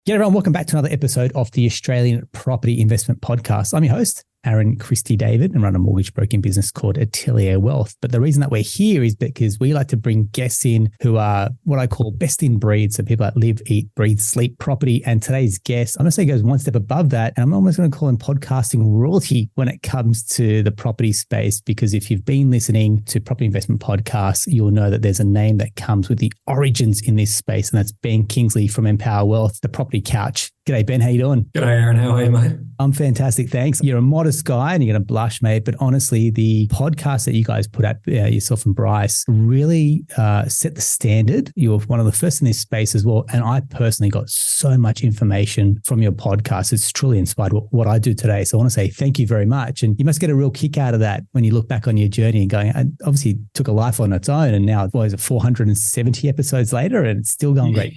G'day everyone, welcome back to another episode of the Australian Property Investment Podcast. I'm your host, Aaron Christie David, and run a mortgage broking business called Atelier Wealth. But the reason that we're here is because we like to bring guests in who are what I call best in breed. So people that live, eat, breathe, sleep property. And today's guest, I'm going to say goes one step above that. And I'm almost going to call him podcasting royalty when it comes to the property space, because if you've been listening to property investment podcasts, you'll know that there's a name that comes with the origins in this space. And that's Ben Kingsley from Empower Wealth, the property couch. G'day, Ben. How you doing? G'day, Aaron. How are you, mate? I'm fantastic. Thanks. You're a modest guy and you're going to blush, mate. But honestly, the podcast that you guys put out, yourself and Bryce, really set the standard. You're one of the first in this space as well. And I personally got so much information from your podcast. It's truly inspired what I do today. So I want to say thank you very much. And you must get a real kick out of that when you look back on your journey and going, I obviously took a life on its own. And now, what is it, 470 episodes later and it's still going great.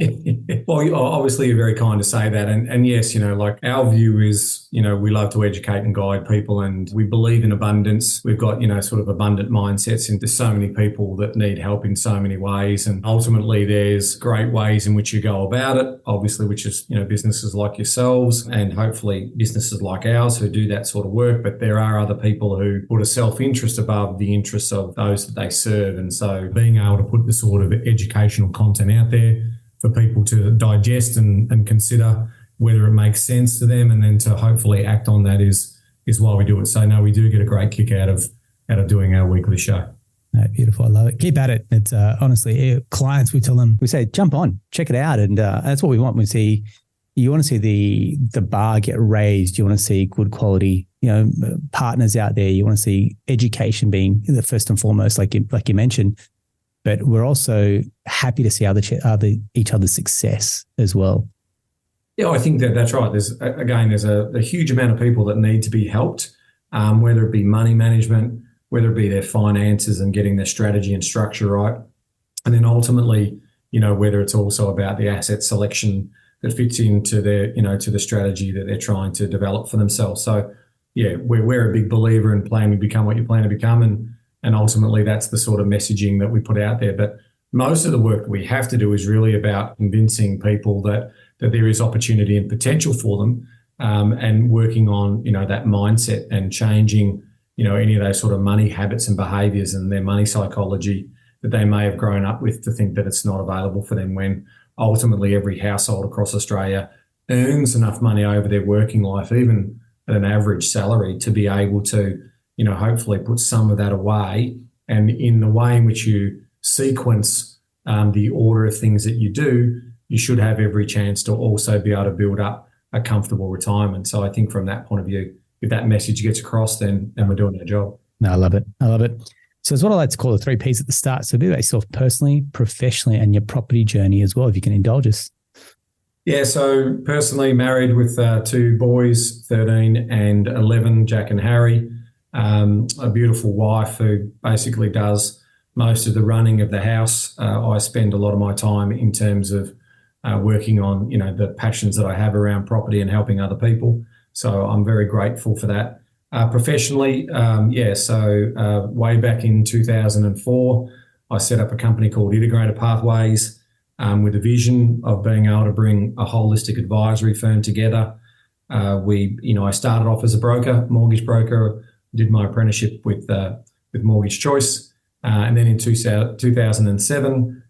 Well, obviously, you're very kind to say that. And yes, like our view is, we love to educate and guide people and we believe in abundance. We've got, sort of abundant mindsets into so many people that need help in so many ways. And ultimately, there's great ways in which you go about it, obviously, which is, businesses like yourselves and hopefully businesses like ours who do that sort of work. But there are other people who put a self-interest above the interests of those that they serve. And so being able to put the sort of educational content out there for people to digest and consider whether it makes sense to them and then to hopefully act on that is why we do it. So no, we do get a great kick out of doing our weekly show. Beautiful. I love it. Keep at it. It's honestly, clients, we tell them, we say, jump on, check it out. And that's what we want. You want to see the bar get raised. You want to see good quality, partners out there. You want to see education being the first and foremost, like you mentioned. But we're also happy to see each other's success as well. Yeah, I think that's right. There's a huge amount of people that need to be helped, whether it be money management, whether it be their finances and getting their strategy and structure right. And then ultimately, whether it's also about the asset selection that fits into their, to the strategy that they're trying to develop for themselves. So yeah, we're a big believer in plan to become what you plan to become. And ultimately that's the sort of messaging that we put out there. But most of the work that we have to do is really about convincing people that there is opportunity and potential for them, and working on, that mindset and changing, any of those sort of money habits and behaviours and their money psychology that they may have grown up with to think that it's not available for them, when ultimately every household across Australia earns enough money over their working life, even at an average salary, to be able to, hopefully put some of that away. And in the way in which you sequence the order of things that you do, you should have every chance to also be able to build up a comfortable retirement. So I think from that point of view, if that message gets across, then we're doing our job. No, I love it. So it's what I like to call the 3 Ps at the start. So be about yourself personally, professionally, and your property journey as well, if you can indulge us. Yeah, so personally married with 2 boys, 13 and 11, Jack and Harry, a beautiful wife who basically does most of the running of the house. I spend a lot of my time in terms of working on, the passions that I have around property and helping other people. So I'm very grateful for that. Professionally, way back in 2004, I set up a company called Integrated Pathways with a vision of being able to bring a holistic advisory firm together. I started off as a mortgage broker, did my apprenticeship with Mortgage Choice. And then in 2007,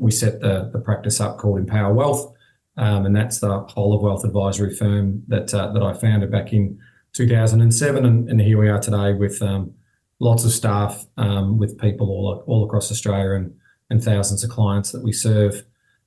we set the practice up called Empower Wealth, and that's the whole of wealth advisory firm that I founded back in 2007, and here we are today with lots of staff, with people all across Australia and thousands of clients that we serve.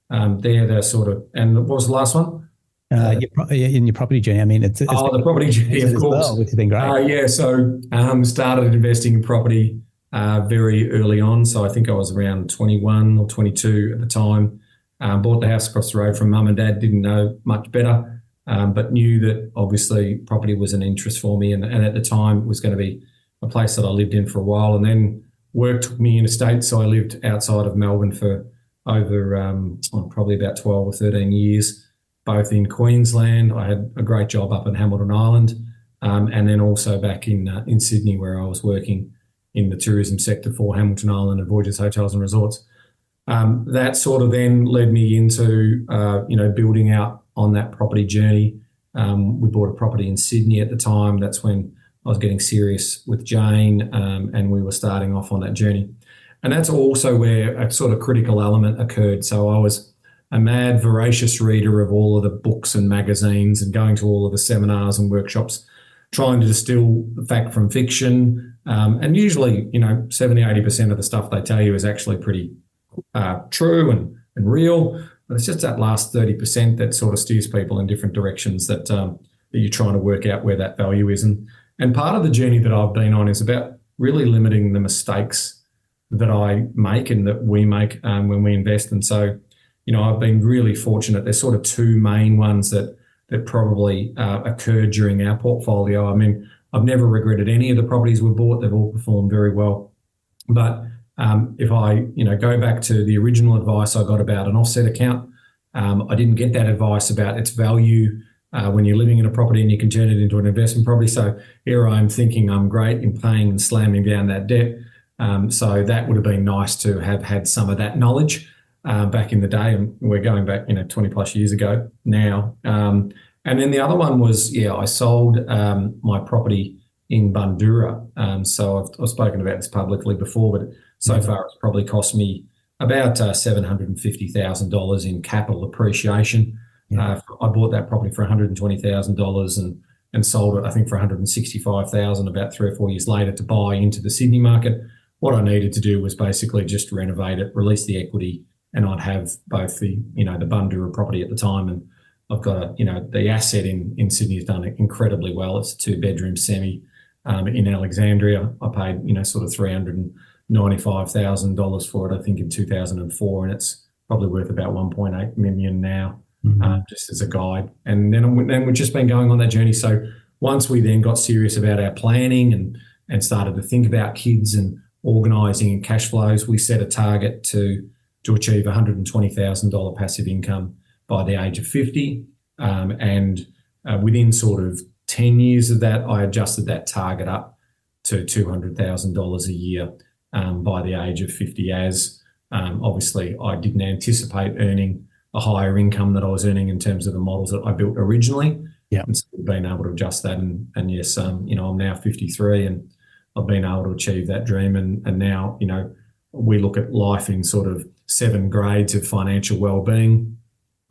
They're the sort of, and what was the last one? In your property journey, I mean, it's the property journey, of course, well, which has been great. So started investing in property very early on. So I think I was around 21 or 22 at the time. Bought the house across the road from mum and dad, didn't know much better, but knew that obviously property was an interest for me. And at the time it was going to be a place that I lived in for a while. And then work took me interstate. So I lived outside of Melbourne for over probably about 12 or 13 years, both in Queensland. I had a great job up in Hamilton Island, and then also back in Sydney, where I was working in the tourism sector for Hamilton Island and Voyages Hotels and Resorts. That sort of then led me into, building out on that property journey. We bought a property in Sydney at the time. That's when I was getting serious with Jane, and we were starting off on that journey. And that's also where a sort of critical element occurred. So I was a mad, voracious reader of all of the books and magazines and going to all of the seminars and workshops, trying to distill fact from fiction. And usually, 70, 80% of the stuff they tell you is actually pretty true and real. But it's just that last 30% that sort of steers people in different directions that you're trying to work out where that value is. And part of the journey that I've been on is about really limiting the mistakes that I make and that we make when we invest. And so, I've been really fortunate. There's sort of two main ones that probably occurred during our portfolio. I mean, I've never regretted any of the properties we bought. They've all performed very well. But if I, go back to the original advice I got about an offset account, I didn't get that advice about its value when you're living in a property and you can turn it into an investment property. So here I'm thinking I'm great in paying and slamming down that debt. So that would have been nice to have had some of that knowledge back in the day. And we're going back, 20 plus years ago now. And then the other one was, I sold my property in Bundoora. So I've spoken about this publicly before, but so far it's probably cost me about $750,000 in capital appreciation. I bought that property for $120,000 and sold it, I think, for $165,000 about 3 or 4 years later to buy into the Sydney market. What I needed to do was basically just renovate it, release the equity, and I'd have both the Bundoora property at the time, and I've got the asset in Sydney has done incredibly well. It's a 2-bedroom semi in Alexandria. I paid sort of $395,000 for it, I think, in 2004, and it's probably worth about 1.8 million now, just as a guide. And then we've just been going on that journey. So once we then got serious about our planning and started to think about kids and organising and cash flows, we set a target to achieve $120,000 passive income by the age of 50. And within sort of 10 years of that, I adjusted that target up to $200,000 a year by the age of 50, as obviously I didn't anticipate earning a higher income that I was earning in terms of the models that I built originally. Yeah. And so we've been able to adjust that. And yes, I'm now 53 and I've been able to achieve that dream. And now, we look at life in sort of 7 grades of financial well-being.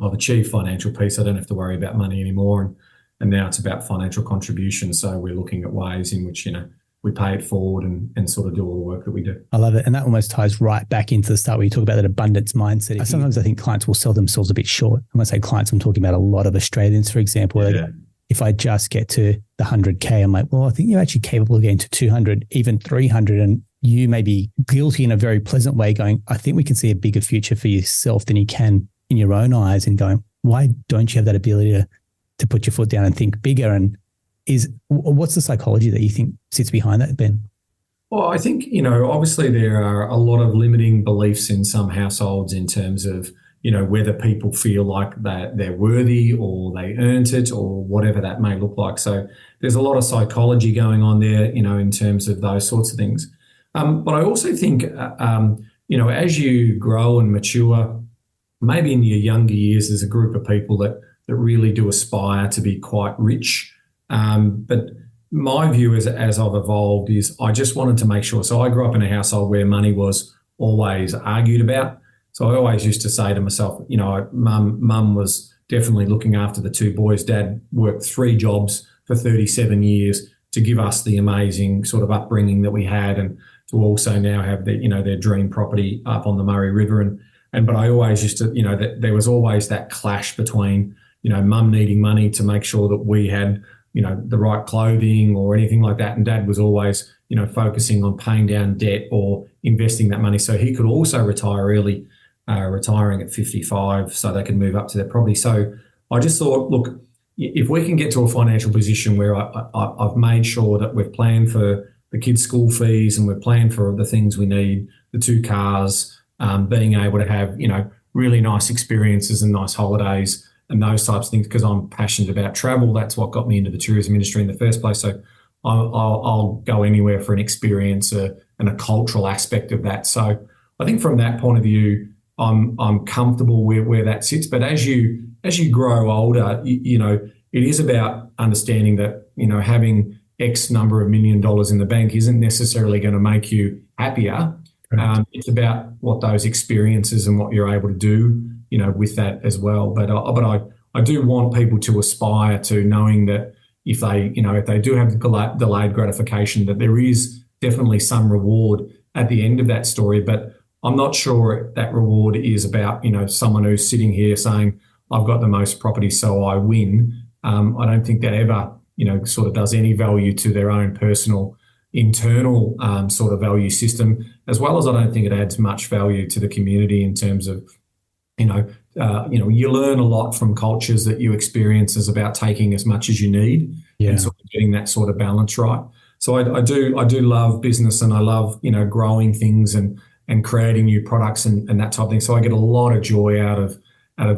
I've achieved financial peace. I don't have to worry about money anymore. And now it's about financial contribution. So we're looking at ways in which, we pay it forward and sort of do all the work that we do. I love it. And that almost ties right back into the start where you talk about that abundance mindset. Sometimes I think clients will sell themselves a bit short. When I say clients, I'm talking about a lot of Australians, for example. Yeah. If I just get to the 100K, I'm like, well, I think you're actually capable of getting to 200, even 300. And you may be guilty in a very pleasant way going, I think we can see a bigger future for yourself than you can in your own eyes, and going, why don't you have that ability to put your foot down and think bigger? And what's the psychology that you think sits behind that, Ben? Well, I think, obviously there are a lot of limiting beliefs in some households in terms of, whether people feel like that they're worthy or they earned it or whatever that may look like. So there's a lot of psychology going on there, in terms of those sorts of things. But I also think, as you grow and mature, maybe in your younger years, there's a group of people that really do aspire to be quite rich. But my view as I've evolved is I just wanted to make sure. So I grew up in a household where money was always argued about. So I always used to say to myself, mum was definitely looking after the 2 boys. Dad worked 3 jobs for 37 years to give us the amazing sort of upbringing that we had, and to also now have their dream property up on the Murray River. But I always used to, that there was always that clash between, mum needing money to make sure that we had, the right clothing or anything like that. And Dad was always, focusing on paying down debt or investing that money so he could also retire early, retiring at 55 so they could move up to their property. So I just thought, look, if we can get to a financial position where I've made sure that we've planned for the kids' school fees and we've planned for the things we need, the 2 cars, being able to have, really nice experiences and nice holidays and those types of things, because I'm passionate about travel. That's what got me into the tourism industry in the first place. So I'll go anywhere for an experience and a cultural aspect of that. So I think from that point of view, I'm comfortable where that sits. But as you as you grow older, it is about understanding that, having X number of $1 million in the bank isn't necessarily going to make you happier. It's about what those experiences and what you're able to do, with that as well. But I do want people to aspire to knowing that if they do have delayed gratification, that there is definitely some reward at the end of that story. But I'm not sure that reward is about, someone who's sitting here saying, I've got the most property, so I win. I don't think that ever, sort of does any value to their own personal internal sort of value system, as well as I don't think it adds much value to the community in terms of, you learn a lot from cultures that you experience as about taking as much as you need and sort of getting that sort of balance right. So I do love business, and I love, growing things and creating new products and that type of thing. So I get a lot of joy out of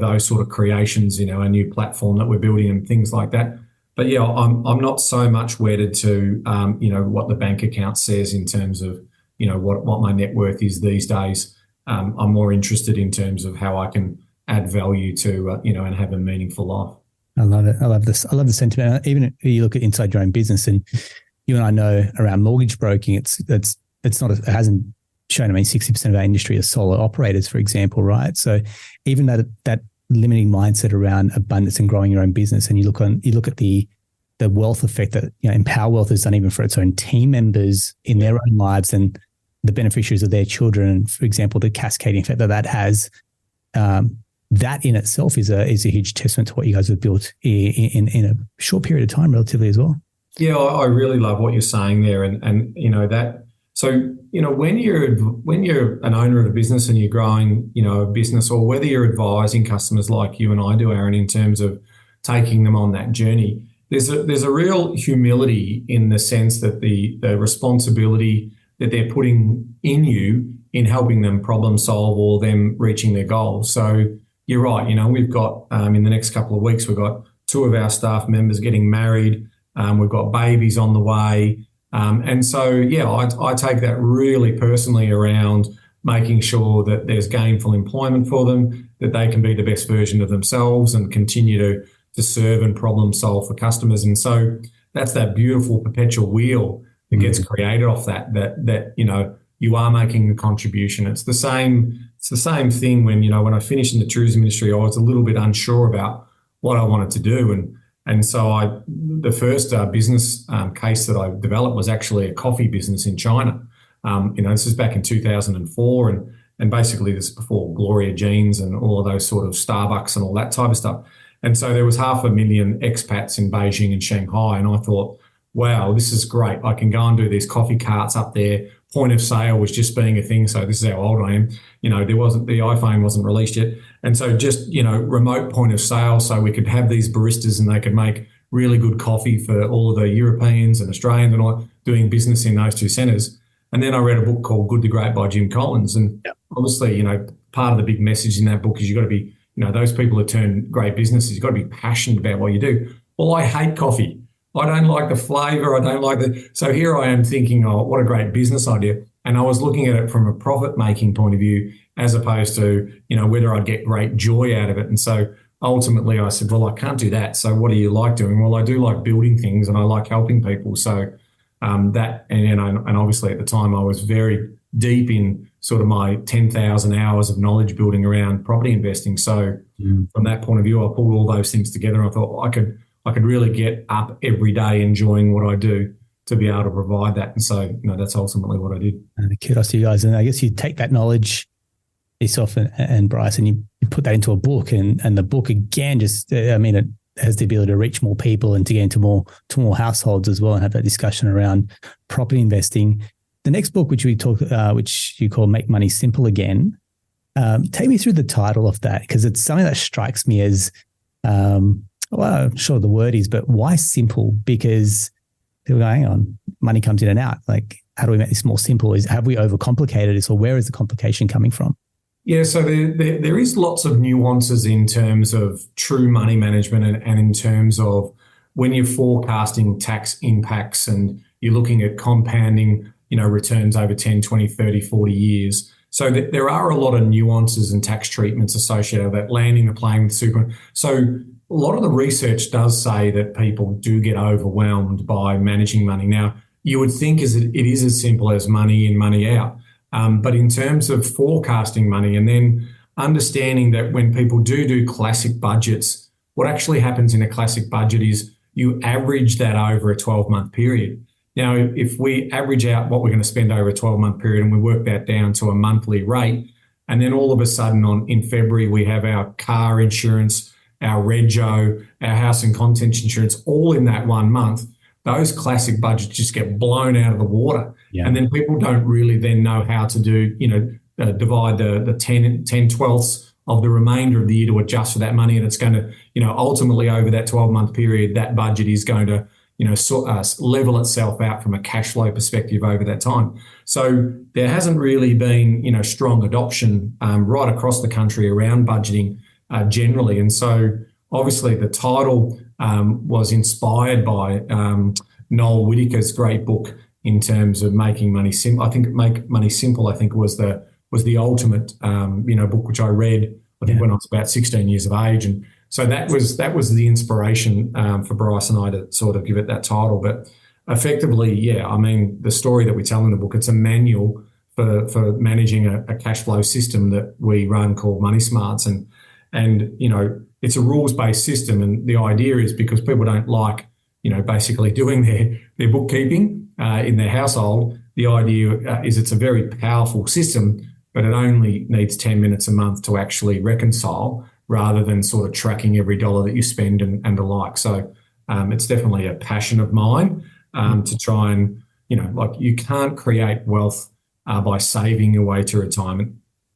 those sort of creations, a new platform that we're building and things like that. But yeah, I'm not so much wedded to, what the bank account says in terms of, what my net worth is these days. I'm more interested in terms of how I can add value to, and have a meaningful life. I love it. I love this. I love the sentiment. Even if you look at inside your own business, and you and I know around mortgage broking, it hasn't shown. 60% of our industry are solo operators, for example, right? So even that limiting mindset around abundance and growing your own business, and you look at the wealth effect that Empower Wealth has done even for its own team members in their own lives and the beneficiaries of their children. For example, the cascading effect that has. That in itself is a huge testament to what you guys have built in a short period of time, relatively as well. Yeah, I really love what you're saying there, and that. So when you're an owner of a business and you're growing a business, or whether you're advising customers like you and I do, Aaron, in terms of taking them on that journey, there's a real humility in the sense that the responsibility that they're putting in you in helping them problem solve or them reaching their goals. So you're right. We've got in the next couple of weeks, we've got 2 of our staff members getting married. We've got babies on the way. And so, I take that really personally around making sure that there's gainful employment for them, that they can be the best version of themselves and continue to serve and problem solve for customers. And so that's that beautiful perpetual wheel that gets created off that you are making a contribution. It's the same thing when I finished in the tourism industry, I was a little bit unsure about what I wanted to do. And so the first business case that I developed was actually a coffee business in China. This is back in 2004, and basically this is before Gloria Jeans and all of those sort of Starbucks and all that type of stuff. And so there was 500,000 expats in Beijing and Shanghai, and I thought, wow, this is great. I can go and do these coffee carts up there. Point of sale was just being a thing. So this is how old I am. The iPhone wasn't released yet. And so just, remote point of sale, so we could have these baristas and they could make really good coffee for all of the Europeans and Australians and all doing business in those 2 centres. And then I read a book called Good to Great by Jim Collins. And obviously, part of the big message in that book is you've got to be, those people that turn great businesses, you've got to be passionate about what you do. Well, I hate coffee. I don't like the flavour. I don't like so here I am thinking, oh, what a great business idea. And I was looking at it from a profit-making point of view, as opposed to, whether I'd get great joy out of it. And so ultimately I said, well, I can't do that. So what do you like doing? Well, I do like building things and I like helping people. So and obviously at the time I was very deep in sort of my 10,000 hours of knowledge building around property investing. So from that point of view, I pulled all those things together and I thought I could really get up every day enjoying what I do to be able to provide that. And so, that's ultimately what I did. And kudos to you guys. And I guess you take that knowledge, yourself and Bryce, and you put that into a book, and the book again, it has the ability to reach more people and to get into more households as well and have that discussion around property investing. The next book, which you call Make Money Simple Again, take me through the title of that, because it's something that strikes me as, well, I'm sure the word is, but why simple? Because people go, hang on, money comes in and out. Like, how do we make this more simple? Have we overcomplicated this, or where is the complication coming from? Yeah, so there is lots of nuances in terms of true money management and in terms of when you're forecasting tax impacts and you're looking at compounding, returns over 10, 20, 30, 40 years. So there are a lot of nuances and tax treatments associated with that, landing the plane with super. So a lot of the research does say that people do get overwhelmed by managing money. Now, you would think it is as simple as money in, money out. But in terms of forecasting money and then understanding that when people do classic budgets, what actually happens in a classic budget is you average that over a 12-month period. Now, if we average out what we're going to spend over a 12-month period and we work that down to a monthly rate, and then all of a sudden in February we have our car insurance, our rego, our house and contents insurance, all in that 1 month, those classic budgets just get blown out of the water. Yeah. And then people don't really then know how to do, divide the 10 twelfths of the remainder of the year to adjust for that money. And it's going to, ultimately over that 12-month period, that budget is going to, level itself out from a cash flow perspective over that time. So there hasn't really been, strong adoption right across the country around budgeting generally. And so obviously the title was inspired by Noel Whittaker's great book in terms of making money simple. I think Make Money Simple, I think was the ultimate, book which I read, I think when I was about 16 years of age. And so that was the inspiration for Bryce and I to sort of give it that title. But effectively, the story that we tell in the book, it's a manual for managing a cash flow system that we run called Money Smarts. And it's a rules-based system. And the idea is because people don't like, basically doing their bookkeeping in their household, the idea is it's a very powerful system, but it only needs 10 minutes a month to actually reconcile rather than sort of tracking every dollar that you spend and the like. So it's definitely a passion of mine to try and, you can't create wealth by saving your way to retirement.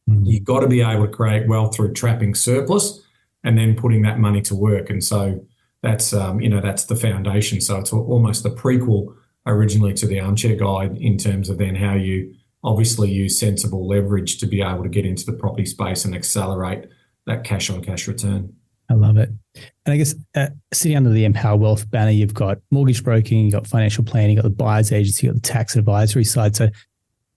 Mm-hmm. You've got to be able to create wealth through trapping surplus and then putting that money to work. And so that's, that's the foundation. So it's almost the prequel originally to the Armchair Guide in terms of then how you obviously use sensible leverage to be able to get into the property space and accelerate that cash on cash return. I love it. And I guess sitting under the Empower Wealth banner, you've got mortgage broking, you've got financial planning, you've got the buyer's agency, you've got the tax advisory side. So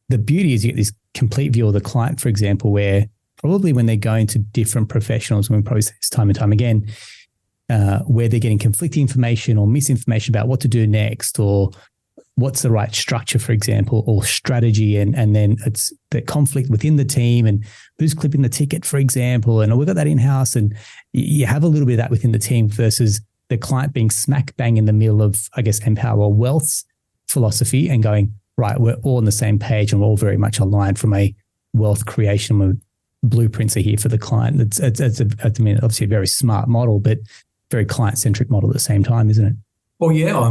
the beauty is you get this complete view of the client, for example, where probably when they're going to different professionals, and we probably say this time and time again, where they're getting conflicting information or misinformation about what to do next or what's the right structure, for example, or strategy. And then it's the conflict within the team and who's clipping the ticket, for example. And we've got that in-house. And you have a little bit of that within the team versus the client being smack bang in the middle of, I guess, Empower Wealth's philosophy and going, right, we're all on the same page and we're all very much aligned from a wealth creation. Blueprints are here for the client. It's obviously a very smart model, but very client-centric model at the same time, isn't it? Well, yeah,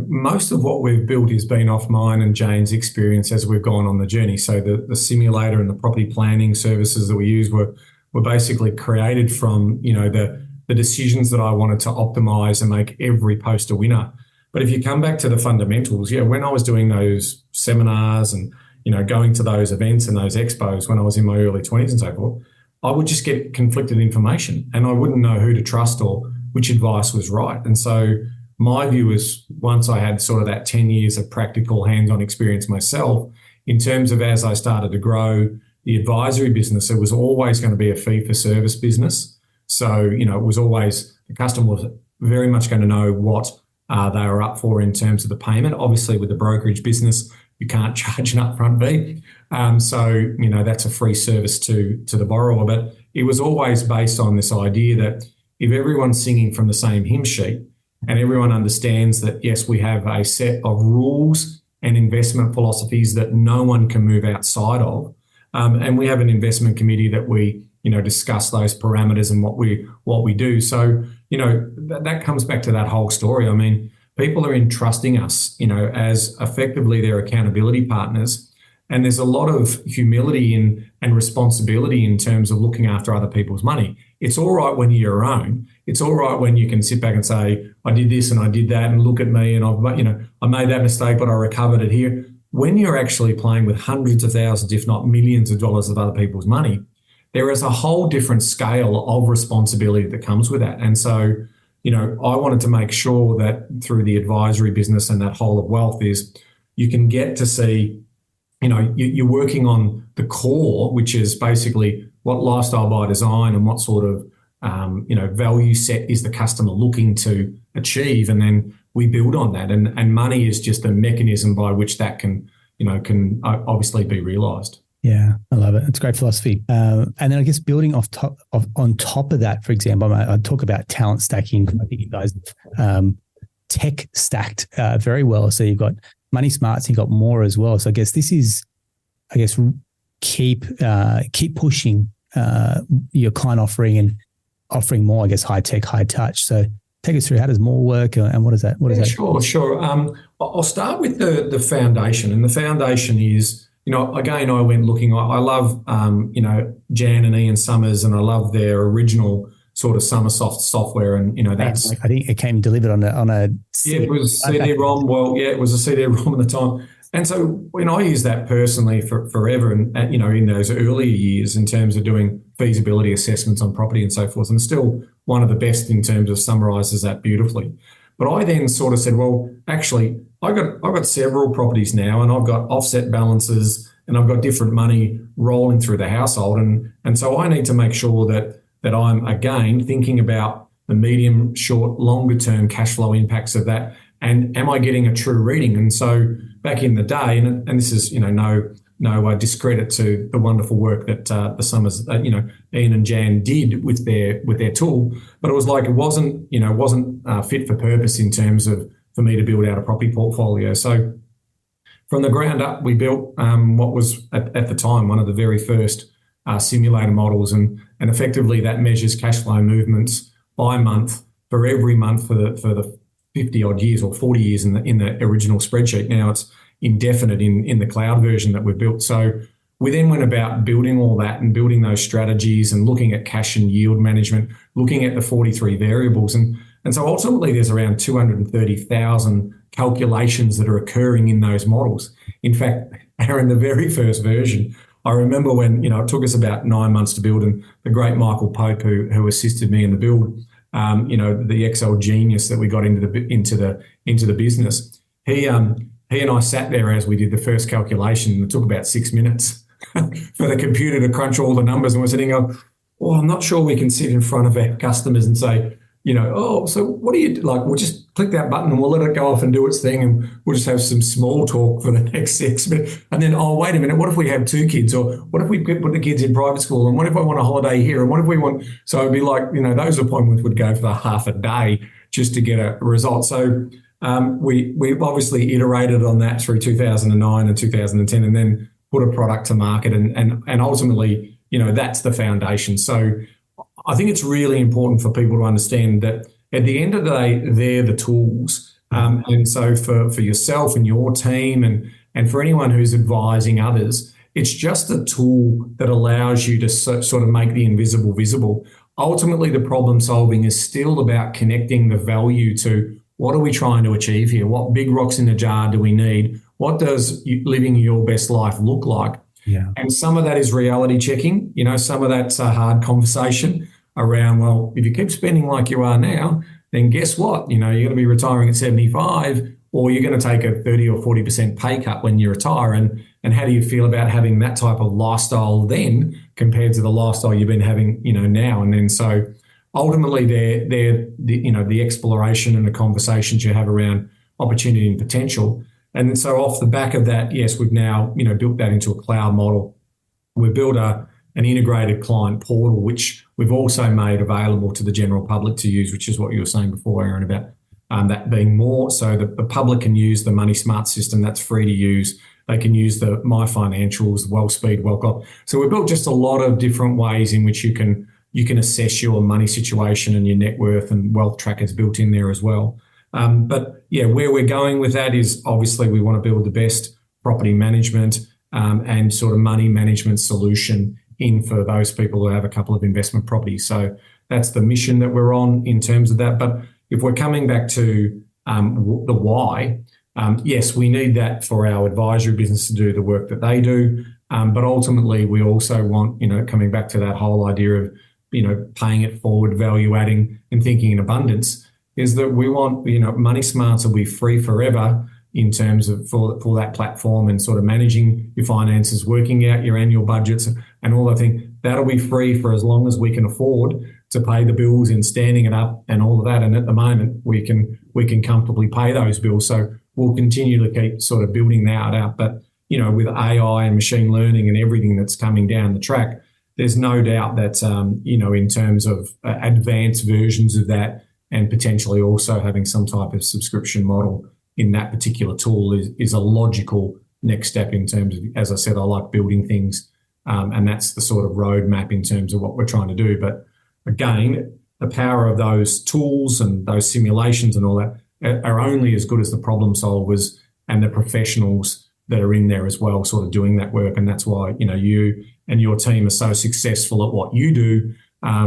most of what we've built has been off mine and Jane's experience as we've gone on the journey. So the simulator and the property planning services that we use were basically created from, the decisions that I wanted to optimize and make every post a winner. But if you come back to the fundamentals, when I was doing those seminars and, going to those events and those expos when I was in my early 20s and so forth, I would just get conflicted information and I wouldn't know who to trust or which advice was right. And so my view is once I had sort of that 10 years of practical hands-on experience myself, in terms of as I started to grow the advisory business, it was always going to be a fee-for-service business. So, it was always the customer was very much going to know what they were up for in terms of the payment. Obviously, with the brokerage business, you can't charge an upfront fee. So, that's a free service to the borrower. But it was always based on this idea that if everyone's singing from the same hymn sheet, and everyone understands that, yes, we have a set of rules and investment philosophies that no one can move outside of. And we have an investment committee that we, discuss those parameters and what we do. So, that comes back to that whole story. I mean, people are entrusting us, as effectively their accountability partners. And there's a lot of humility and responsibility in terms of looking after other people's money. It's all right when you're your own. It's all right when you can sit back and say, I did this and I did that and look at me and I made that mistake, but I recovered it here. When you're actually playing with hundreds of thousands, if not millions of dollars of other people's money, there is a whole different scale of responsibility that comes with that. And so, I wanted to make sure that through the advisory business and that whole of wealth is you can get to see you're working on the core, which is basically what lifestyle by design and what sort of value set is the customer looking to achieve, and then we build on that. And money is just a mechanism by which that can obviously be realised. Yeah, I love it. It's great philosophy. And then I guess building on top of that, for example, I talk about talent stacking. I think you guys tech stacked very well. So you've got money smarts, you've got more as well. So I guess this is, keep pushing your client offering and offering more, I guess, high tech, high touch. So take us through, how does more work and what is that? Sure. I'll start with the foundation. And the foundation is, again, I went looking, I love, Jan and Ian Summers, and I love their original sort of Summersoft software. And, that's... I think it came delivered on a Yeah, it was CD-ROM. Well, yeah, it was a CD-ROM at the time. And so when I use that personally forever, and, in those earlier years in terms of doing feasibility assessments on property and so forth, and still one of the best in terms of summarises that beautifully. But I then sort of said, well, actually, I've got several properties now, and I've got offset balances, and I've got different money rolling through the household. And so I need to make sure that I'm, again, thinking about the medium, short, longer term cash flow impacts of that. And am I getting a true reading? And so back in the day, and this is, no discredit to the wonderful work that the Summers, Ian and Jan did with their tool, but it was like it wasn't fit for purpose in terms of for me to build out a property portfolio. So from the ground up, we built what was at the time one of the very first simulator models, and effectively that measures cash flow movements by month for every month for the 50 odd years or 40 years in the original spreadsheet. Now it's indefinite in the cloud version that we've built. So we then went about building all that and building those strategies and looking at cash and yield management, looking at the 43 variables. And so ultimately there's around 230,000 calculations that are occurring in those models. In fact, Aaron, the very first version, I remember when, it took us about 9 months to build, and the great Michael Pope, who assisted me in the build, the Excel genius that we got into the business, he and I sat there as we did the first calculation. It took about 6 minutes for the computer to crunch all the numbers, and we're sitting going, I'm not sure we can sit in front of our customers and say, so what do you like? We'll just click that button and we'll let it go off and do its thing, and we'll just have some small talk for the next 6 minutes. And then, wait a minute, what if we have 2 kids? Or what if we put the kids in private school? And what if I want a holiday here? And what if we want... So it'd be like, those appointments would go for half a day just to get a result. So we obviously iterated on that through 2009 and 2010, and then put a product to market. And ultimately, that's the foundation. So I think it's really important for people to understand that at the end of the day, they're the tools. And so for yourself and your team and for anyone who's advising others, it's just a tool that allows you to sort of make the invisible visible. Ultimately, the problem solving is still about connecting the value to what are we trying to achieve here? What big rocks in the jar do we need? What does living your best life look like? Yeah. And some of that is reality checking. Some of that's a hard conversation around, well, if you keep spending like you are now, then guess what? You're going to be retiring at 75, or you're going to take a 30 or 40% pay cut when you retire. And how do you feel about having that type of lifestyle then compared to the lifestyle you've been having, now? And then so ultimately they're the exploration and the conversations you have around opportunity and potential. And so off the back of that, yes, we've now, built that into a cloud model. We've built an integrated client portal, which we've also made available to the general public to use, which is what you were saying before, Aaron, about that being more. So the public can use the Money Smart system. That's free to use. They can use the My Financials, WellSpeed, WellCop. So we've built just a lot of different ways in which you can assess your money situation and your net worth, and wealth trackers built in there as well. But yeah, where we're going with that is obviously we want to build the best property management and sort of money management solution in for those people who have a couple of investment properties. So that's the mission that we're on in terms of that. But if we're coming back to the why, yes, we need that for our advisory business to do the work that they do. But ultimately, we also want, coming back to that whole idea of, paying it forward, value adding and thinking in abundance, is that we want, Money Smarts will be free forever, in terms of for that platform and sort of managing your finances, working out your annual budgets and all that thing. That'll be free for as long as we can afford to pay the bills and standing it up and all of that. And at the moment, we can comfortably pay those bills. So we'll continue to keep sort of building that out. But, with AI and machine learning and everything that's coming down the track, there's no doubt that, in terms of advanced versions of that and potentially also having some type of subscription model in that particular tool is a logical next step in terms of, as I said, I like building things. And that's the sort of roadmap in terms of what we're trying to do. But again, the power of those tools and those simulations and all that are only as good as the problem solvers and the professionals that are in there as well, sort of doing that work. And that's why, you and your team are so successful at what you do,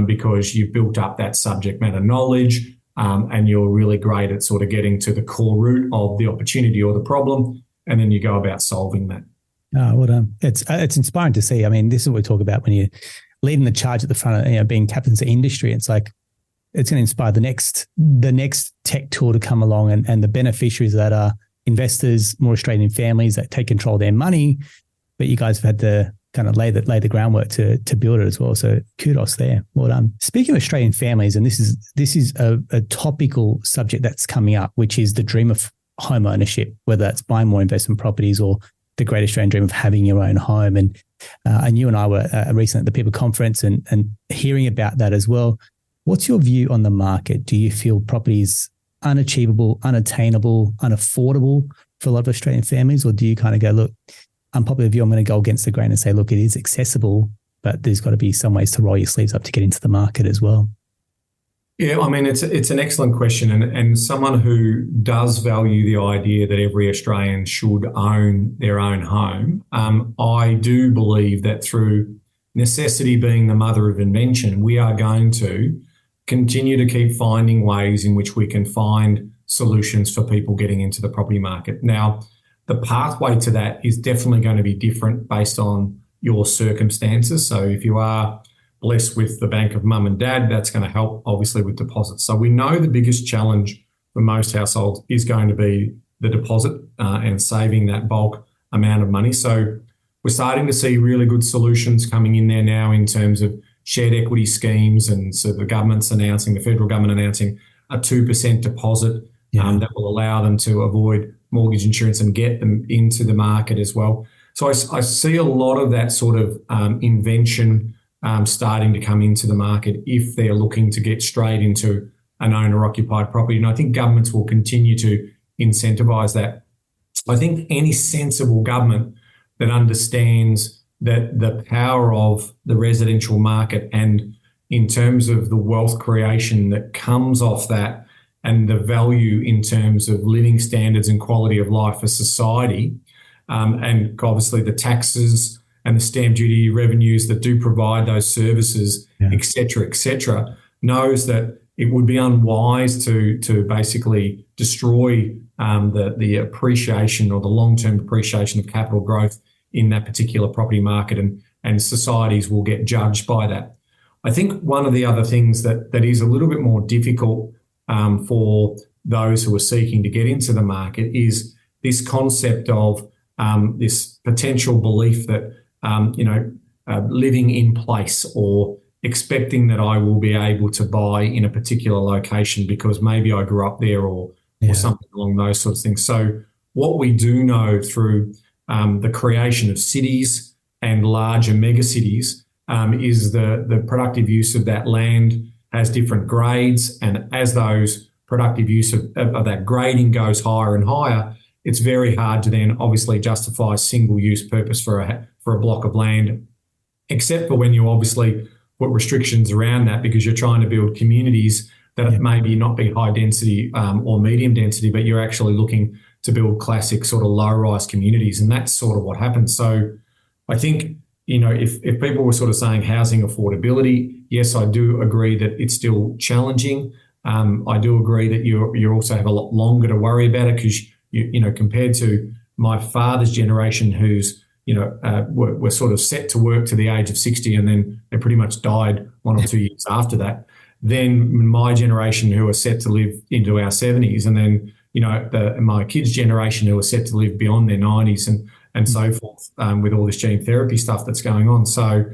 because you've built up that subject matter knowledge, and you're really great at sort of getting to the core root of the opportunity or the problem, and then you go about solving that. Oh, well, it's inspiring to see. I mean, this is what we talk about when you're leading the charge at the front of being captains of industry. It's like it's going to inspire the next tech tool to come along, and the beneficiaries that are investors, more Australian families that take control of their money. But you guys have had to kind of lay the groundwork to build it as well. So kudos there. Well done. Speaking of Australian families, and this is a topical subject that's coming up, which is the dream of home ownership, whether that's buying more investment properties or the great Australian dream of having your own home. And you and I were recently at the PIPA conference and hearing about that as well. What's your view on the market? Do you feel properties unachievable, unattainable, unaffordable for a lot of Australian families? Or do you kind of go, look, unpopular view, I'm going to go against the grain and say, look, it is accessible, but there's got to be some ways to roll your sleeves up to get into the market as well? Yeah, I mean, it's an excellent question. And someone who does value the idea that every Australian should own their own home, I do believe that through necessity being the mother of invention, we are going to continue to keep finding ways in which we can find solutions for people getting into the property market. Now, the pathway to that is definitely going to be different based on your circumstances. So if you are blessed with the bank of mum and dad, that's going to help obviously with deposits. So we know the biggest challenge for most households is going to be the deposit and saving that bulk amount of money. So we're starting to see really good solutions coming in there now in terms of shared equity schemes. And so the federal government announcing a 2% deposit that will allow them to avoid mortgage insurance and get them into the market as well. So I see a lot of that sort of invention starting to come into the market if they're looking to get straight into an owner-occupied property. And I think governments will continue to incentivise that. I think any sensible government that understands that the power of the residential market and in terms of the wealth creation that comes off that and the value in terms of living standards and quality of life for society, and obviously the taxes and the stamp duty revenues that do provide those services, et cetera, knows that it would be unwise to basically destroy the appreciation or the long-term appreciation of capital growth in that particular property market, and societies will get judged by that. I think one of the other things that is a little bit more difficult for those who are seeking to get into the market is this concept of this potential belief that, living in place or expecting that I will be able to buy in a particular location because maybe I grew up there or something along those sorts of things. So what we do know through the creation of cities and larger megacities is the productive use of that land has different grades, and as those productive use of that grading goes higher and higher, it's very hard to then obviously justify single-use purpose for a block of land, except for when you obviously put restrictions around that because you're trying to build communities that maybe not be high density or medium density, but you're actually looking to build classic sort of low-rise communities, and that's sort of what happens. So I think, if people were sort of saying housing affordability, yes, I do agree that it's still challenging. I do agree that you also have a lot longer to worry about it because, compared to my father's generation who's, were sort of set to work to the age of 60 and then they pretty much died 1 or 2 years after that. Then my generation who are set to live into our 70s and then, my kids' generation who are set to live beyond their 90s and so forth, with all this gene therapy stuff that's going on. So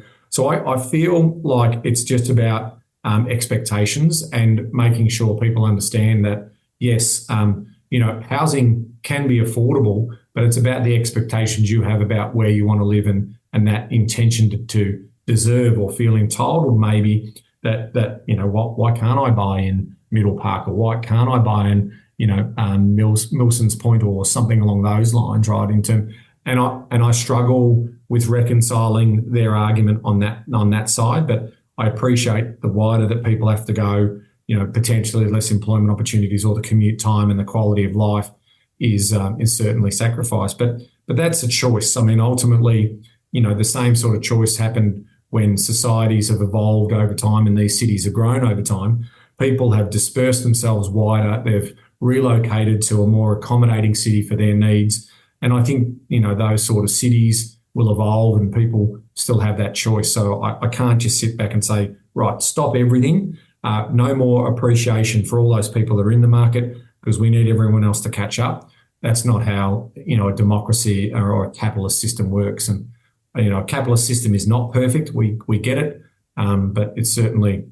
I feel like it's just about expectations and making sure people understand that, yes, housing can be affordable, but it's about the expectations you have about where you want to live and that intention to deserve or feel entitled maybe that why can't I buy in Middle Park, or why can't I buy in Milson's Point or something along those lines, right? And I struggle with reconciling their argument on that side, but I appreciate the wider that people have to go, potentially less employment opportunities, or the commute time and the quality of life is certainly sacrificed. But that's a choice. I mean, ultimately, the same sort of choice happened when societies have evolved over time and these cities have grown over time. People have dispersed themselves wider. They've relocated to a more accommodating city for their needs. And I think, those sort of cities will evolve and people still have that choice. So I can't just sit back and say, right, stop everything. No more appreciation for all those people that are in the market because we need everyone else to catch up. That's not how, a democracy or a capitalist system works. And, a capitalist system is not perfect. We get it. But it's certainly,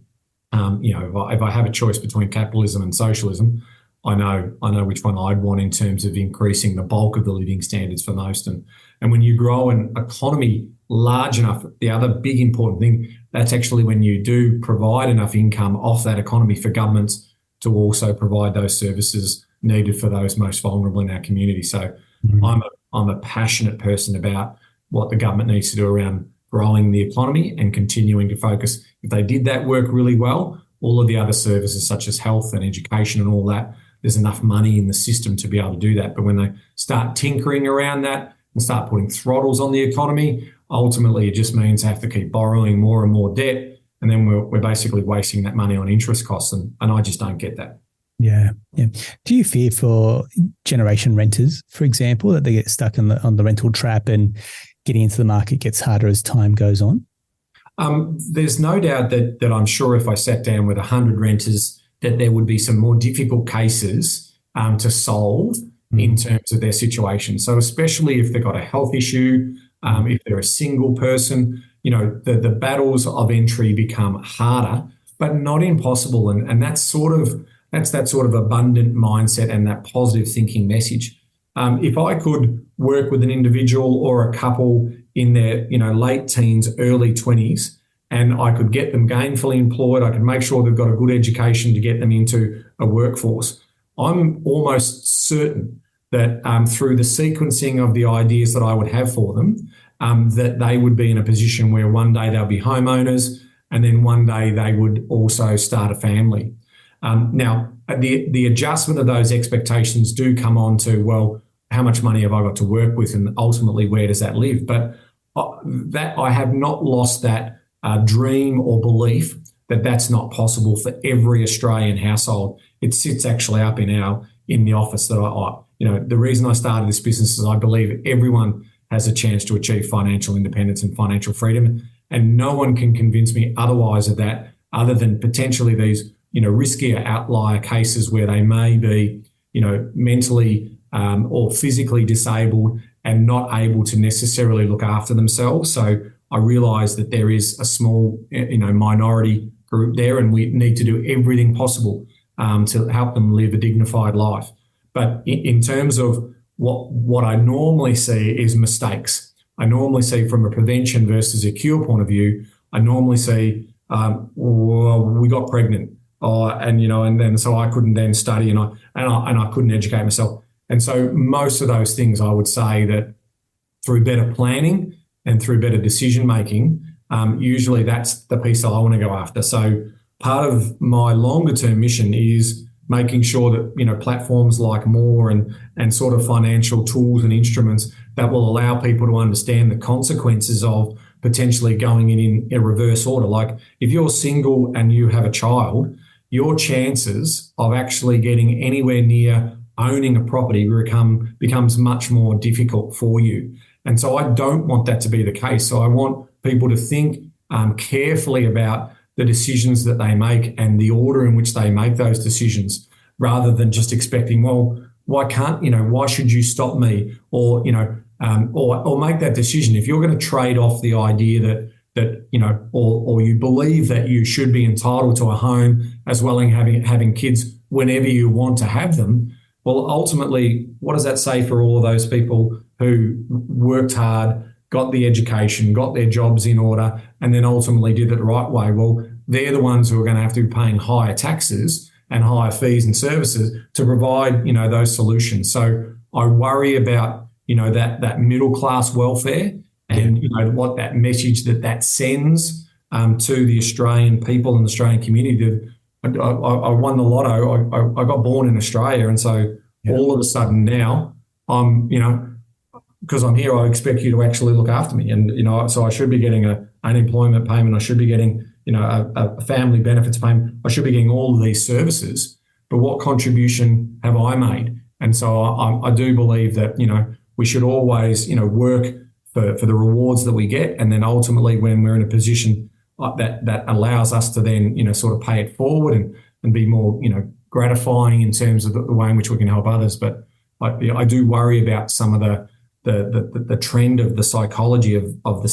if I have a choice between capitalism and socialism, I know which one I'd want in terms of increasing the bulk of the living standards for most. And when you grow an economy large enough, the other big important thing, that's actually when you do provide enough income off that economy for governments to also provide those services needed for those most vulnerable in our community. So I'm a passionate person about what the government needs to do around growing the economy and continuing to focus. If they did that work really well, all of the other services such as health and education and all that, there's enough money in the system to be able to do that. But when they start tinkering around that and start putting throttles on the economy, ultimately it just means they have to keep borrowing more and more debt. And then we're basically wasting that money on interest costs. And I just don't get that. Yeah. Do you fear for generation renters, for example, that they get stuck on the rental trap and getting into the market gets harder as time goes on? There's no doubt that I'm sure if I sat down with 100 renters, that there would be some more difficult cases to solve in terms of their situation. So especially if they've got a health issue, if they're a single person, the battles of entry become harder, but not impossible. And that's that sort of abundant mindset and that positive thinking message. If I could work with an individual or a couple in their late teens, early 20s, and I could get them gainfully employed, I could make sure they've got a good education to get them into a workforce, I'm almost certain that through the sequencing of the ideas that I would have for them, that they would be in a position where one day they'll be homeowners and then one day they would also start a family. Now, the adjustment of those expectations do come on to, well, how much money have I got to work with and ultimately where does that live? But that I have not lost that dream or belief that that's not possible for every Australian household. It sits actually up in the office that the reason I started this business is I believe everyone has a chance to achieve financial independence and financial freedom, and no one can convince me otherwise of that, other than potentially these riskier outlier cases where they may be mentally or physically disabled and not able to necessarily look after themselves. So I realise that there is a small minority group there, and we need to do everything possible to help them live a dignified life. But in terms of what I normally see is mistakes. I normally see from a prevention versus a cure point of view, I normally see, we got pregnant, and then so I couldn't then study and I couldn't educate myself. And so most of those things, I would say that through better planning and through better decision making, usually that's the piece that I want to go after. So part of my longer term mission is making sure that platforms like More and sort of financial tools and instruments that will allow people to understand the consequences of potentially going in a reverse order. Like if you're single and you have a child, your chances of actually getting anywhere near owning a property becomes much more difficult for you. And so I don't want that to be the case. So I want people to think carefully about the decisions that they make and the order in which they make those decisions, rather than just expecting, well, why should you stop me? Or, or make that decision. If you're going to trade off the idea that or you believe that you should be entitled to a home as well as having kids whenever you want to have them, well, ultimately, what does that say for all of those people who worked hard, got the education, got their jobs in order, and then ultimately did it the right way? Well, they're the ones who are going to have to be paying higher taxes and higher fees and services to provide, those solutions. So I worry about, that middle class welfare and what that message that sends to the Australian people and the Australian community. That I won the lotto. I got born in Australia, and so all of a sudden now I'm, because I'm here, I expect you to actually look after me, and so I should be getting an unemployment payment. I should be getting a family benefits payment. I should be getting all of these services. But what contribution have I made? And so I do believe that we should always work for the rewards that we get, and then ultimately when we're in a position that allows us to then sort of pay it forward and be more gratifying in terms of the way in which we can help others. But I do worry about some of the trend of the psychology of the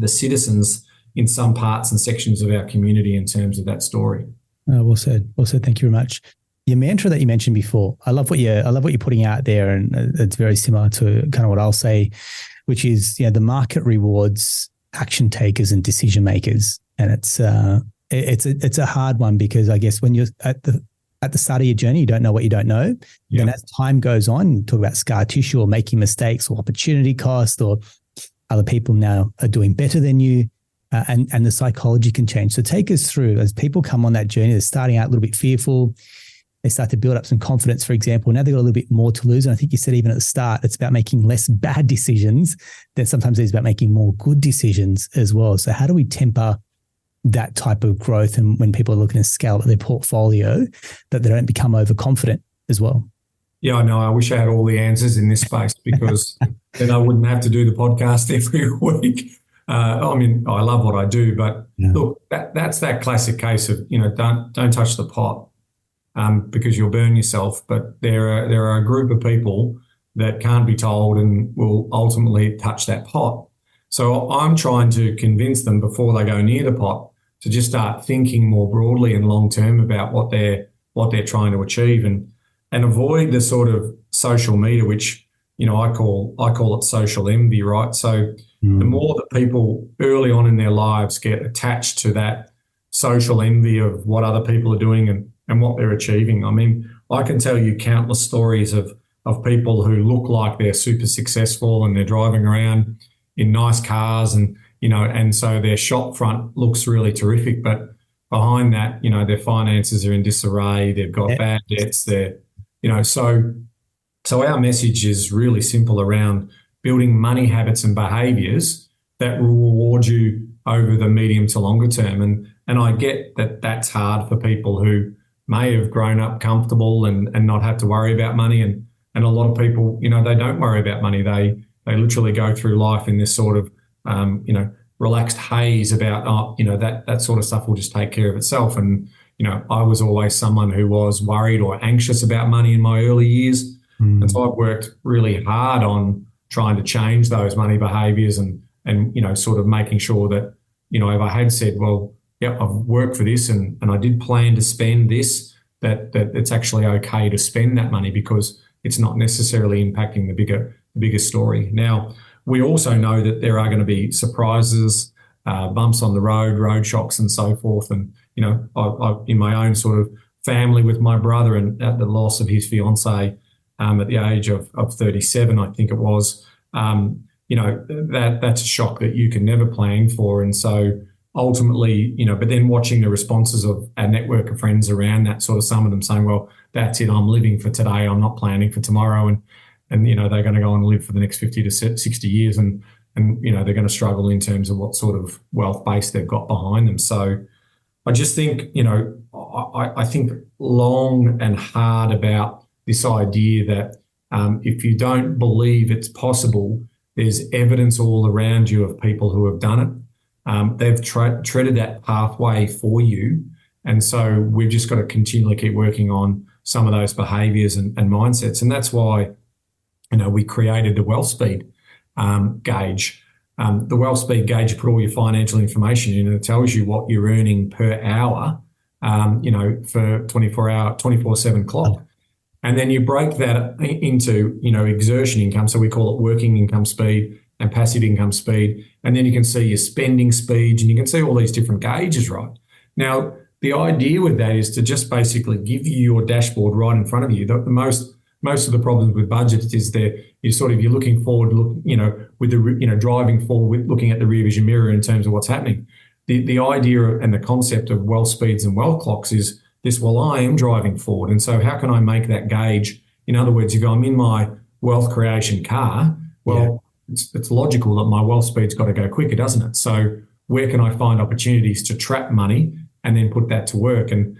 citizens in some parts and sections of our community in terms of that story. Well said. Well said. Thank you very much. Your mantra that you mentioned before, I love what you're putting out there, and it's very similar to kind of what I'll say, which is the market rewards action takers and decision makers, and it's a hard one because I guess when you're at the start of your journey, you don't know what you don't know. Yeah. And as time goes on, you talk about scar tissue or making mistakes or opportunity cost, or other people now are doing better than you, and the psychology can change. So take us through, as people come on that journey, they're starting out a little bit fearful. They start to build up some confidence, for example. Now they've got a little bit more to lose. And I think you said even at the start, it's about making less bad decisions than sometimes it's about making more good decisions as well. So how do we temper that type of growth, and when people are looking to scale up their portfolio, that they don't become overconfident as well? Yeah, I know. I wish I had all the answers in this space, because then I wouldn't have to do the podcast every week. I mean, I love what I do, but look, that's that classic case of, don't touch the pot. Because you'll burn yourself. But there are a group of people that can't be told and will ultimately touch that pot. So I'm trying to convince them before they go near the pot to just start thinking more broadly and long term about what they're trying to achieve, and avoid the sort of social media, which I call it social envy, right? So the more that people early on in their lives get attached to that social envy of what other people are doing and what they're achieving. I mean, I can tell you countless stories of people who look like they're super successful and they're driving around in nice cars, and and so their shop front looks really terrific, but behind that, their finances are in disarray. They've got bad debts. So our message is really simple around building money habits and behaviours that will reward you over the medium to longer term. And I get that that's hard for people who may have grown up comfortable and not have to worry about money. And a lot of people, they don't worry about money. They literally go through life in this sort of, relaxed haze about, that sort of stuff will just take care of itself. And, I was always someone who was worried or anxious about money in my early years. And so I've worked really hard on trying to change those money behaviours and sort of making sure that, if I had said, well, yeah, I've worked for this and I did plan to spend this, that it's actually okay to spend that money because it's not necessarily impacting the bigger story. Now, we also know that there are going to be surprises, bumps on the road shocks and so forth. And, I in my own sort of family with my brother and at the loss of his fiancée at the age of 37, I think it was, that's a shock that you can never plan for. And so ultimately, but then watching the responses of our network of friends around that, sort of some of them saying, well, that's it, I'm living for today, I'm not planning for tomorrow. And they're going to go and live for the next 50 to 60 years and they're going to struggle in terms of what sort of wealth base they've got behind them. So I just think, I think long and hard about this idea that if you don't believe it's possible, there's evidence all around you of people who have done it. They've treaded that pathway for you. And so we've just got to continually keep working on some of those behaviours and mindsets. And that's why, we created the wealth speed gauge. The wealth speed gauge, you put all your financial information in, and it tells you what you're earning per hour, for 24/7 clock. And then you break that into, exertion income. So we call it working income speed and passive income speed. And then you can see your spending speeds, and you can see all these different gauges, right? Now, the idea with that is to just basically give you your dashboard right in front of you. Most of the problems with budgets is you're looking forward, driving forward, looking at the rear vision mirror in terms of what's happening. The idea and the concept of wealth speeds and wealth clocks is this: well, I am driving forward, and so how can I make that gauge? In other words, you go, I'm in my wealth creation car. Well, it's logical that my wealth speed's got to go quicker, doesn't it? So where can I find opportunities to trap money and then put that to work? And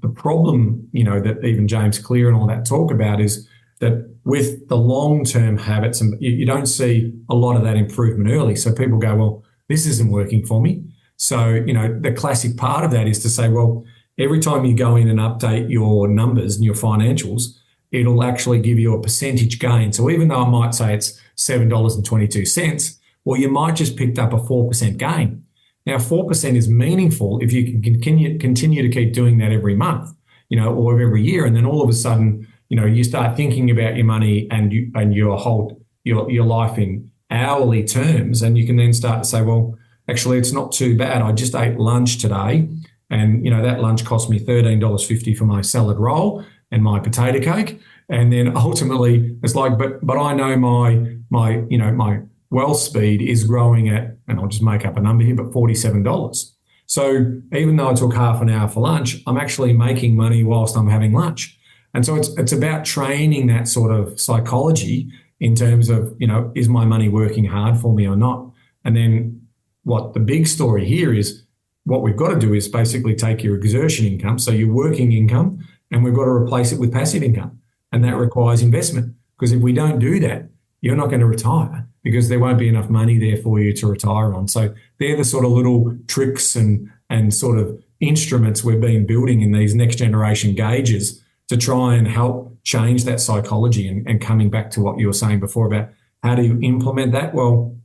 the problem, that even James Clear and all that talk about is that with the long-term habits, and you don't see a lot of that improvement early. So people go, well, this isn't working for me. So, the classic part of that is to say, well, every time you go in and update your numbers and your financials, it'll actually give you a percentage gain. So even though I might say it's $7.22, well, you might just picked up a 4% gain. Now, 4% is meaningful if you can continue to keep doing that every month, or every year. And then all of a sudden, you start thinking about your money and your life in hourly terms. And you can then start to say, well, actually, it's not too bad. I just ate lunch today, and that lunch cost me $13.50 for my salad roll and my potato cake. And then ultimately, it's like, but I know my wealth speed is growing at, and I'll just make up a number here, but $47. So even though I took half an hour for lunch, I'm actually making money whilst I'm having lunch. And so it's about training that sort of psychology in terms of, is my money working hard for me or not? And then what the big story here is, what we've got to do is basically take your exertion income, so your working income, and we've got to replace it with passive income. And that requires investment, because if we don't do that, you're not going to retire, because there won't be enough money there for you to retire on. So they're the sort of little tricks and sort of instruments we've been building in these next generation gauges to try and help change that psychology. And coming back to what you were saying before about how do you implement that? Well,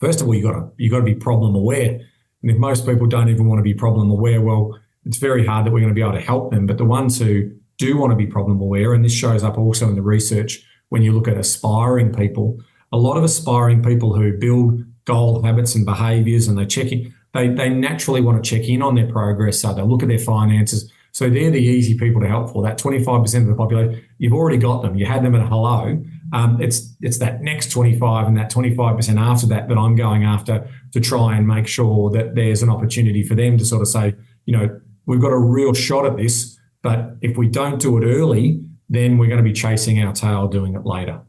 first of all, you got to be problem aware. And if most people don't even want to be problem aware, well, it's very hard that we're going to be able to help them. But the ones who do want to be problem aware, and this shows up also in the research when you look at aspiring people, a lot of aspiring people who build goal habits and behaviours, and they naturally want to check in on their progress. So they'll look at their finances. So they're the easy people to help for. That 25% of the population, you've already got them. You had them at hello. It's that next 25 and that 25% after that I'm going after to try and make sure that there's an opportunity for them to sort of say, we've got a real shot at this, but if we don't do it early, then we're going to be chasing our tail doing it later.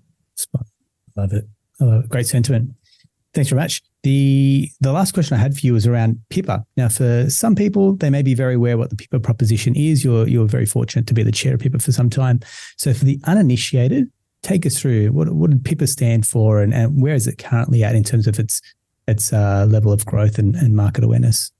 Love it. Great sentiment. Thanks very much. The last question I had for you was around PIPA. Now, for some people, they may be very aware what the PIPA proposition is. You're very fortunate to be the chair of PIPA for some time. So for the uninitiated, take us through what did PIPA stand for, and where is it currently at in terms of its level of growth and market awareness?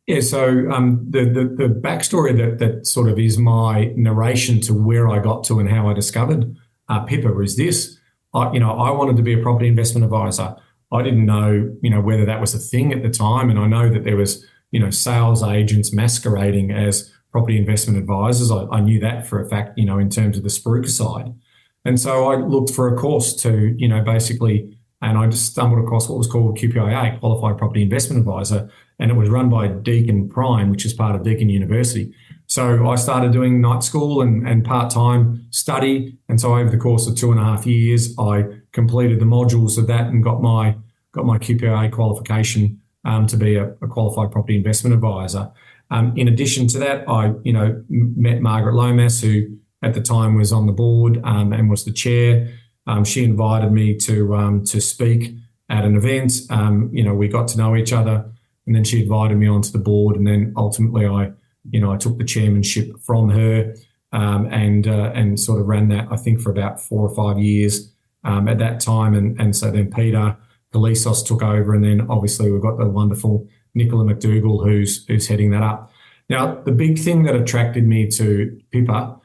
Yeah, so the backstory that sort of is my narration to where I got to and how I discovered PIPA is this. I wanted to be a property investment advisor. I didn't know, whether that was a thing at the time, and I know that there was, sales agents masquerading as property investment advisors. I knew that for a fact, in terms of the spruiker side. And so I looked for a course to, basically, and I just stumbled across what was called QPIA, Qualified Property Investment Advisor, and it was run by Deakin Prime, which is part of Deakin University. So I started doing night school and part-time study. And so over the course of 2.5 years, I completed the modules of that and got my QPIA qualification to be a qualified property investment advisor. In addition to that, I met Margaret Lomas, who at the time was on the board and was the chair. She invited me to speak at an event. We got to know each other, and then she invited me onto the board, and then ultimately I took the chairmanship from her and sort of ran that, I think, for about 4 or 5 years at that time. And so then Peter Galisos took over, and then obviously we've got the wonderful Nicola McDougall who's heading that up. Now, the big thing that attracted me to PIPA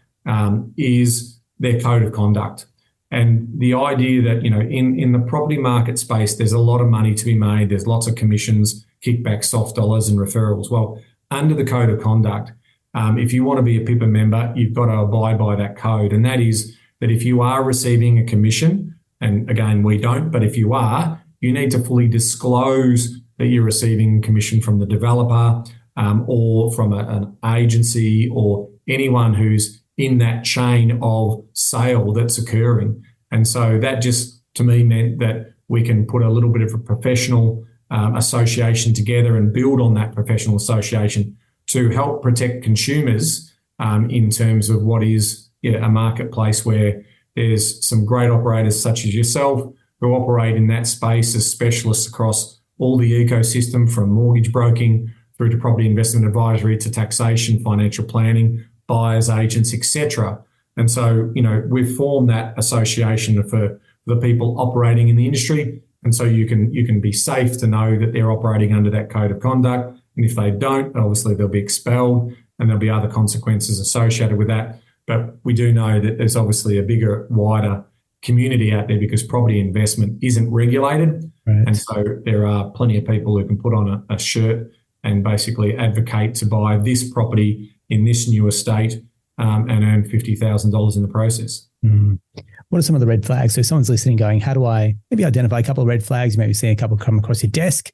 is their code of conduct. And the idea that, in the property market space, there's a lot of money to be made. There's lots of commissions, kickbacks, soft dollars and referrals. Well, under the code of conduct, if you want to be a PIPA member, you've got to abide by that code. And that is that if you are receiving a commission, and again, we don't, but if you are, you need to fully disclose that you're receiving commission from the developer or from an agency or anyone who's in that chain of sale that's occurring. And so that just, to me, meant that we can put a little bit of a professional association together and build on that professional association to help protect consumers in terms of what is a marketplace where there's some great operators such as yourself who operate in that space as specialists across all the ecosystem, from mortgage broking through to property investment advisory to taxation, financial planning, buyers, agents, etc. And so, we've formed that association for the people operating in the industry. And so you can be safe to know that they're operating under that code of conduct. And if they don't, obviously they'll be expelled and there'll be other consequences associated with that. But we do know that there's obviously a bigger, wider community out there because property investment isn't regulated. Right. And so there are plenty of people who can put on a shirt and basically advocate to buy this property in this new estate and earn $50,000 in the process. Mm. What are some of the red flags? So someone's listening going, how do I maybe identify a couple of red flags? Maybe seeing a couple come across your desk.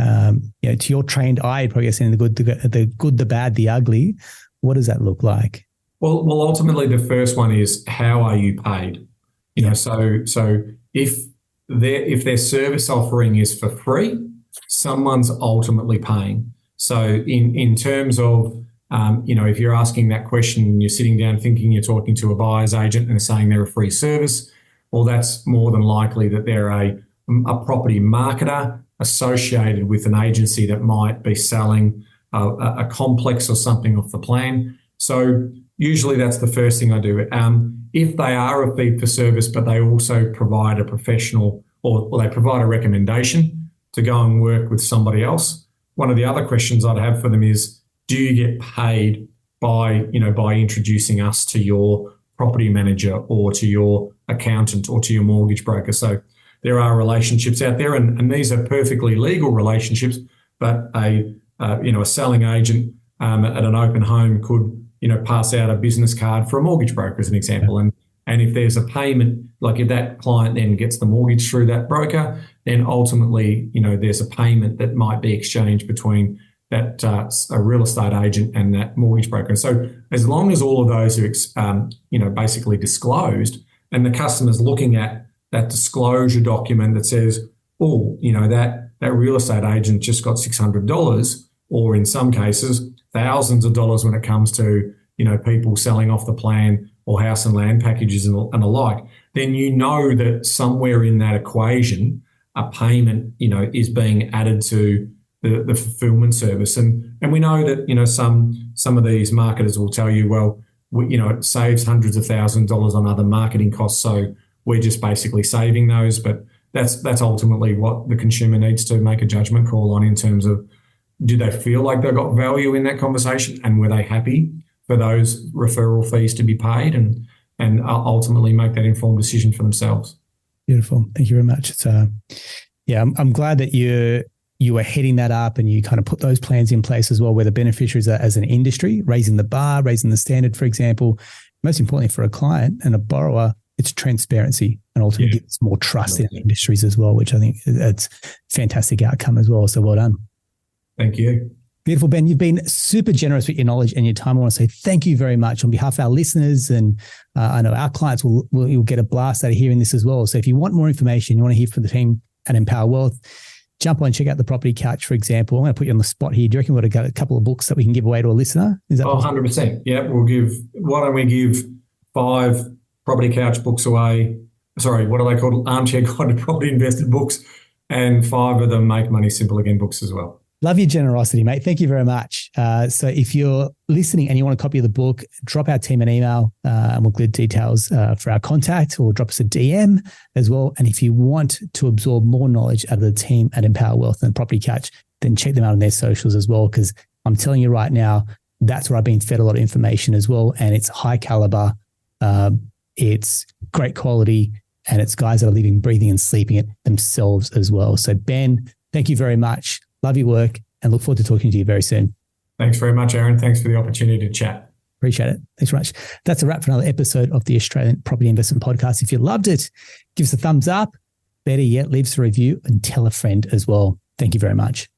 To your trained eye, you'd probably seeing the good, the bad, the ugly. What does that look like? Well, ultimately the first one is, how are you paid? So if their service offering is for free, someone's ultimately paying. So in terms of, if you're asking that question and you're sitting down thinking you're talking to a buyer's agent and they're saying they're a free service, well, that's more than likely that they're a property marketer associated with an agency that might be selling a complex or something off the plan. So usually that's the first thing I do. If they are a fee for service, but they also provide a professional or they provide a recommendation to go and work with somebody else, one of the other questions I'd have for them is, do you get paid by introducing us to your property manager or to your accountant or to your mortgage broker? So there are relationships out there, and these are perfectly legal relationships, but a selling agent at an open home could pass out a business card for a mortgage broker as an example. And if there's a payment, like if that client then gets the mortgage through that broker, then ultimately, there's a payment that might be exchanged between that a real estate agent and that mortgage broker. And so as long as all of those are, basically disclosed and the customer's looking at that disclosure document that says, that real estate agent just got $600, or in some cases, thousands of dollars when it comes to, people selling off the plan or house and land packages and the like, then that somewhere in that equation, a payment, is being added to the fulfillment service. And we know that, some of these marketers will tell you, well, it saves hundreds of thousands of dollars on other marketing costs. So we're just basically saving those. But that's ultimately what the consumer needs to make a judgment call on in terms of, do they feel like they got value in that conversation, and were they happy for those referral fees to be paid, and ultimately make that informed decision for themselves. Beautiful. Thank you very much. It's I'm glad that you were heading that up and you kind of put those plans in place as well, where the beneficiaries are, as an industry, raising the bar, raising the standard, for example. Most importantly for a client and a borrower, it's transparency, and ultimately gives more trust in industries as well, which I think it's a fantastic outcome as well. So well done. Thank you. Beautiful, Ben. You've been super generous with your knowledge and your time. I want to say thank you very much on behalf of our listeners, and I know our clients will get a blast out of hearing this as well. So if you want more information, you want to hear from the team at Empower Wealth, jump on and check out the Property Couch, for example. I'm going to put you on the spot here. Do you reckon we've got a couple of books that we can give away to a listener? Is that 100%. Yeah, why don't we give 5 Property Couch books away? Sorry, what are they called? Armchair Guide to Property Invested books, and 5 of them Make Money Simple Again books as well. Love your generosity, mate. Thank you very much. So if you're listening and you want a copy of the book, drop our team an email and we'll give details for our contact, or drop us a DM as well. And if you want to absorb more knowledge out of the team at Empower Wealth and Property Couch, then check them out on their socials as well, because I'm telling you right now, that's where I've been fed a lot of information as well. And it's high caliber, it's great quality, and it's guys that are living, breathing, and sleeping it themselves as well. So Ben, thank you very much. Love your work and look forward to talking to you very soon. Thanks very much, Aaron. Thanks for the opportunity to chat. Appreciate it. Thanks very much. That's a wrap for another episode of the Australian Property Investment Podcast. If you loved it, give us a thumbs up. Better yet, leave us a review and tell a friend as well. Thank you very much.